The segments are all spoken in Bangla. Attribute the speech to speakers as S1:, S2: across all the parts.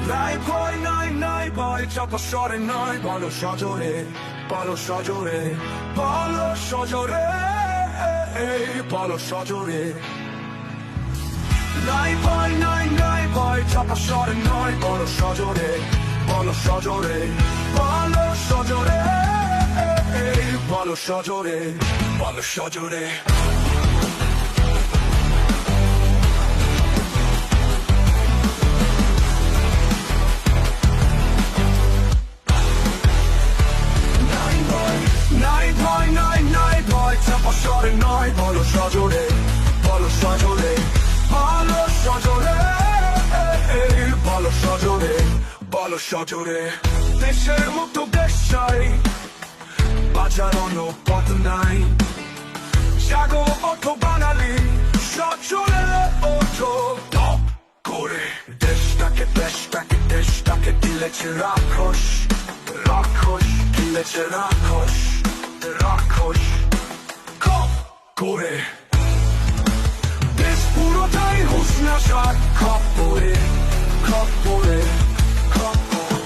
S1: নাই ভয় নাই ভয় চাপা সরে নয়, বলো সজোরে বলো সজোরে বলো সজোরে বলো সজোরে। নাই ভয় চাপা সরে নয়, বলো সজোরে বলো সজোরে বলো সজোরে বলো সজোরে বলো সজোরে। নাই ভয় চাপা সরে নয়, বলো সজোরে বলো সজোরে বলো সজোরে বলো সজোরে বলো সজোরে। দেশের মতো দেশ চাই, বাজার অনুপাত নাই, জাগো অটো বাঙালি সজোরে ওঠো টপ করে। দেশটাকে দিলেছে রাক্ষস দিলেছে রাক্ষস কপ করে। দেশ পুরোটাই হুঁশনাশার খপ্পরে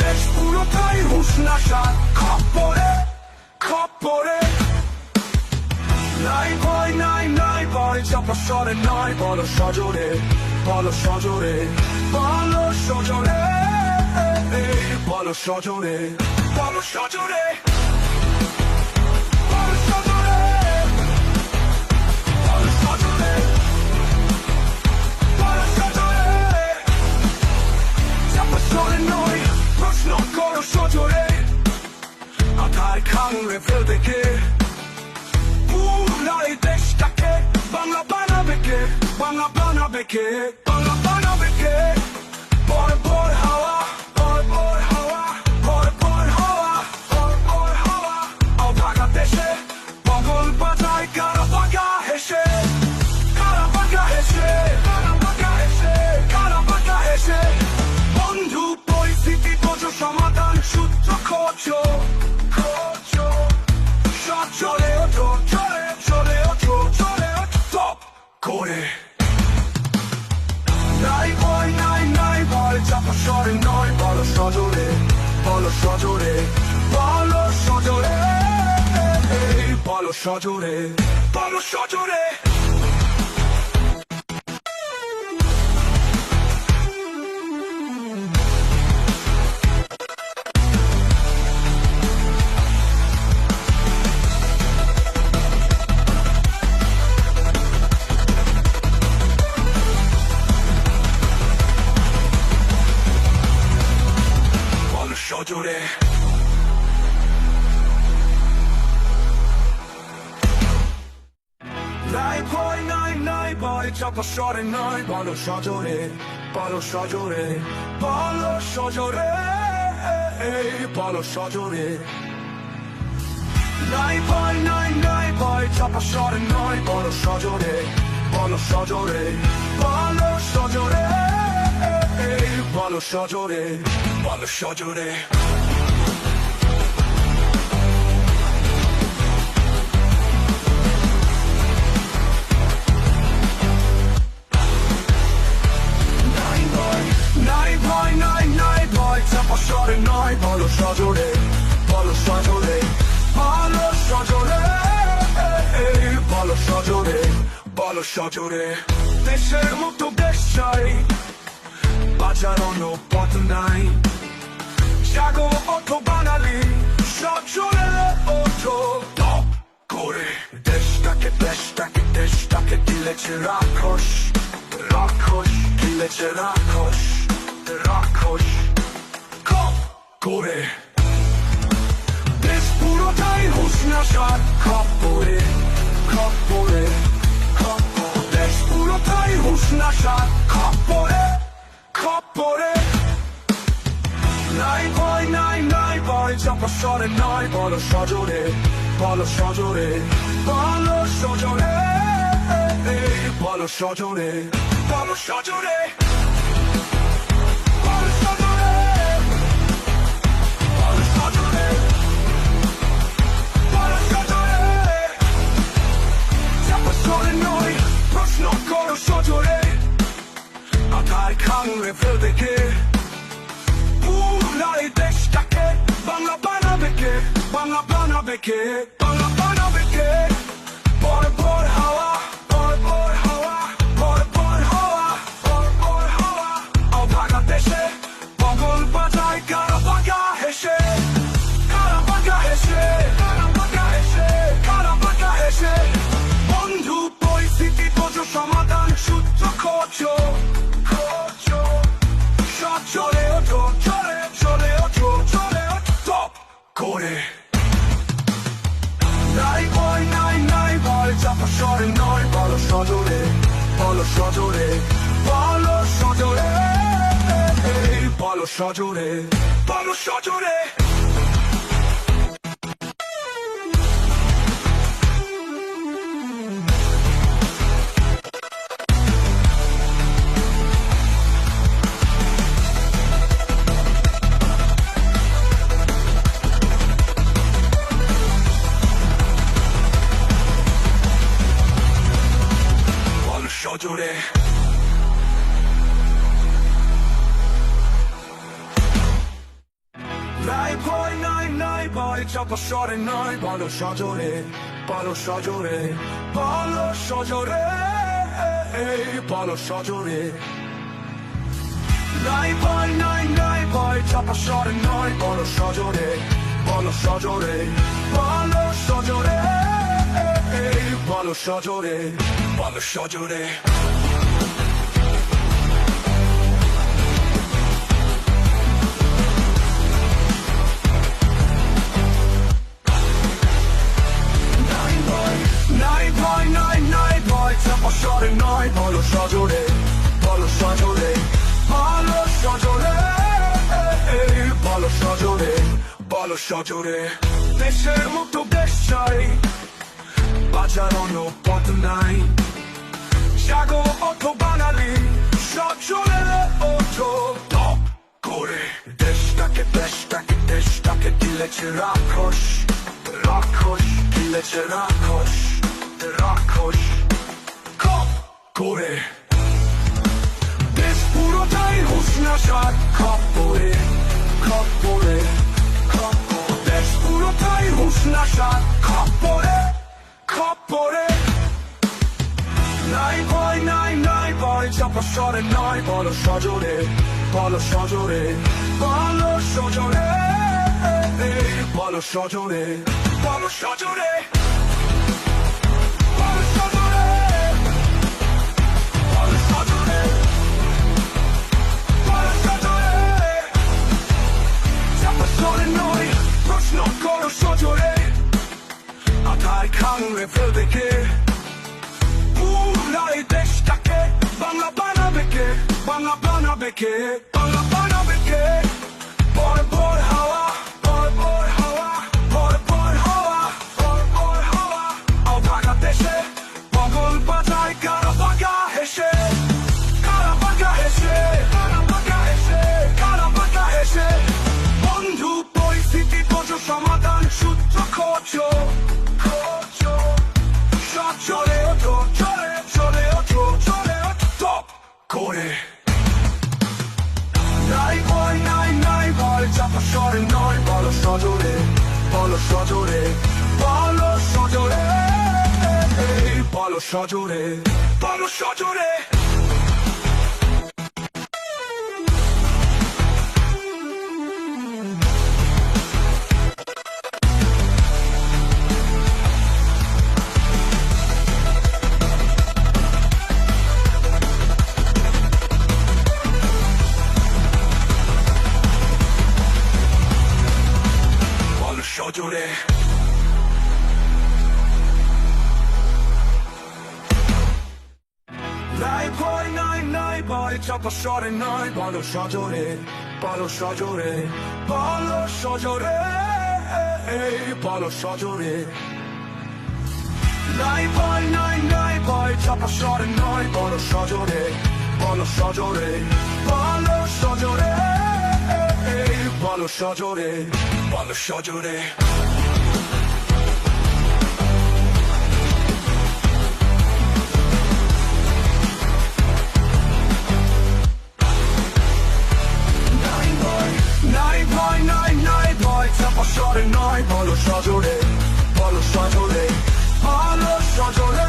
S1: দেশ পুরোটাই হুঁশনাশার খপ্পরে। নাই ভয় চাপা সরে নয়, বলো সজোরে বলো সজোরে বলো সজোরে বলো সজোরে বলো সজোরে। প্রশ্ন করো সজোরে, আধার কামড়ে ফেলবে কে? পুরাই দেশটাকে বাংলা বানাবে কে? বাংলা বানাবে কে? বাংলা বানাবে কে? বড় বড় হাওয়া অভাগা দেশে পাগল বাজায় কারা বাগা হেসে বন্ধু পরিস্থিতি বোঝো, সমাধান সূত্র খোঁজো চলে ওঠো টপ করে। নাই ভয় চাপা সরে নয়, বলো সজোরে বলো সজোরে বলো সজোরে বলো সজোরে বলো সজোরে। সজোরে নাই ভয় চাপা সরে নয়, বলো সজোরে বলো সজোরে বলো সজোরে বলো সজোরে। নাই ভয় চাপা সরে নয়, বলো সজোরে বলো সজোরে বলো সজোরে বলো সজোরে বলো সজোরে। নাই ভয় চাপা সরে নয়, বলো সজোরে বলো সজোরে বলো সজোরে বলো সজোরে বলো সজোরে। দেশের মতো দেশ চাই, বাজার অনুপাত নাই, জাগো অটো বাঙালি সজোরে ওঠো টপ করে। দেশটাকে দিলেছে রাক্ষস দিলেছে রাক্ষস কপ করে। দেশ পুরোটাই হুঁশনাশার খপ্পরে দেশ পুরোটাই হুঁশনাশার খপ্পরে। নাই ভয় চাপা সরে নয়, বলো সজোরে বলো সজোরে বলো সজোরে বলো সজোরে বলো সজোরে। প্রশ্ন করো সজোরে, আধার কামড়ে ফেলবে কে? কে বাংলা বানাবে কে বর বর হাওয়া বর বর হাওয়া বর বর হাওয়া বর বর হাওয়া ও বাংলাদেশে বগল বাজায় কারা বাগা হেসে কারা বাগা হেসে কারা বাগা হেসে কারা বাগা হেসে বন্ধু পরিস্থিতি বোঝো সমাধান সূত্র খোঁজো খোঁজো সব চলে ওঠো চলে চলে ওঠো চলে ওঠো করে নাই ভয় নাই ভয় চাপা সরে নয় বলো সজোরে বলো সজোরে বলো সজোরে বলো সজোরে বলো সজোরে সজোরে নাই ভয় নাই ভয় চাপা সরে নয় বলো সজোরে বলো সজোরে বলো সজোরে বলো সজোরে নাই ভয় নাই ভয় চাপা সরে নয় বলো সজোরে বলো সজোরে বলো সজোরে বলো সজোরে বলো সজোরে নাই ভয় চাপা সরে নয় বলো সজোরে বলো সজোরে বলো সজোরে বলো সজোরে বলো সজোরে দেশের মতো দেশ চাই বাজার অন্য পথ নাই জাগো ওঠো বাঙালি সজোরে ওঠো টপ করে দেশটাকে দিলেছে রাক্ষস রাক্ষস দিলেছে রাক্ষস রাক্ষস কপ করে দেশ পুরোটাই হুসনা সাত খপ করে খপ করে খপ দেশ পুরোটাই হুসনা সাত খপ করে খপ করে নাই ভয় চাপা সরে নয় বলো সজোরে বলো সজোরে বলো সজোরে বলো সজোরে বলো সজোরে প্রশ্ন করো সজোরে আধার খামড়ে ফেলবে কে পুরাই দেশটাকে বাংলা বানাবে কে বাংলা বানাবে কে বাংলা বানাবে কে বর বর হাওয়া বর বর হাওয়া বর বর হাওয়া বর বর হাওয়া ও বাংলাদেশে বগল বাজায় কারা বাগা হেসে কারা বাগা হেসে কারা বাগা হেসে কারা বাগা হেসে বন্ধু পরিস্থিতি বোঝো সমাধান সূত্র খোঁজো খোঁজো সব চলে ওঠো চলে চলে ওঠো চলে ওঠো করে নাই ভয় চাপা সরে নয় বলো সজোরে বলো সজোরে বলো সজোরে বলো সজোরে বলো সজোরে সজোরে নাই ভয় চাপা সরে নয় বলো সজোরে বলো সজোরে বলো সজোরে বলো সজোরে নাই ভয় চাপা সরে নয় বলো সজোরে বলো সজোরে বলো সজোরে বলো সজোরে বলো সজোরে নাই ভয় চাপা সরে নয় বলো সজোরে সজোরে,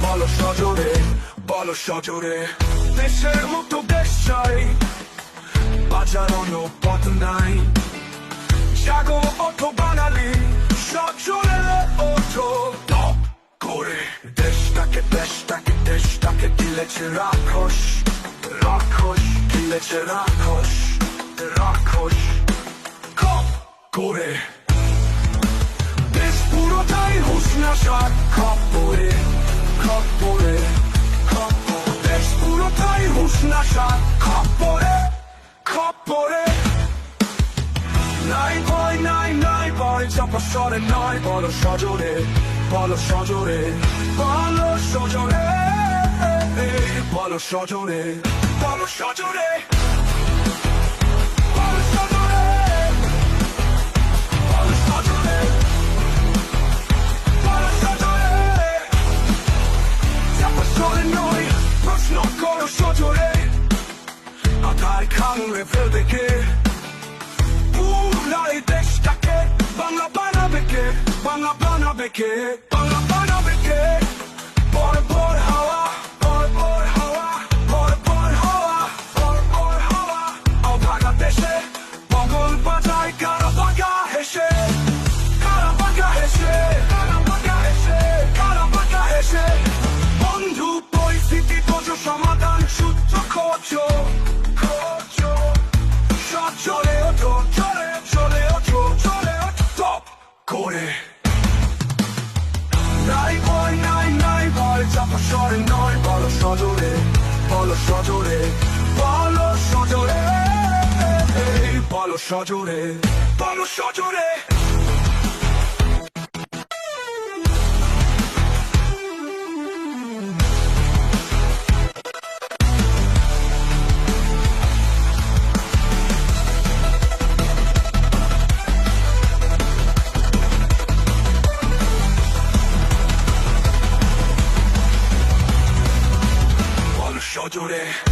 S1: বলো সজোরে, বলো সজোরে। দেশের মতো দেশ চাই, বাজার অনুপাত নাই। জাগো ওঠো বাঙালি, সজোরে ওঠো টপ করে। দেশটাকে দেশটাকে দেশটাকে গিলেছে রাক্ষস, রাক্ষস গিলেছে রাক্ষস, রাক্ষস কপ করে। দেশ পুরোটাই হুঁশনাশার খপ্পরে, খপ্পরে, খপ্পরে। দেশ পুরোটাই হুঁশনাশার খপ্পরে, খপ্পরে। নাই ভয় নাই নাই ভয়, চাপা সরে নয়। বলো সজোরে, বলো সজোরে, বলো সজোরে, বলো সজোরে, বলো সজোরে, বলো সজোরে, বলো সজোরে, বলো সজোরে। চাপা সরে নয়, প্রশ্ন করো সজোরে। আধার কামড়ে ফেলবে কে? পুরাই দেশটাকে বাংলা বানাবে কে? বাংলা বানাবে কে? বাংলা বানাবে কে? বড় বড় হাওয়া, বড় বড় হাওয়া, বড় বড় হাওয়া, বড় বড় হাওয়া। অভাগা দেশে বগল বাজায় কারা বাগা হেসে, কারা বাগা হেসে, কারা বাগা হেসে, কারা বাগা হেসে। বন্ধু পরিস্থিতি বোঝো, সমাধান সূত্র খোঁজো, খোঁজো। চলে ওঠো, চলে চলে ওঠো, চলে ওঠো টপ করে। নাই ভয় নাই নাই ভয়, চাপা সরে নয়। বলো সজোরে, বলো সজোরে, বলো সজোরে, বলো সজোরে, বলো সজোরে। সজোরে।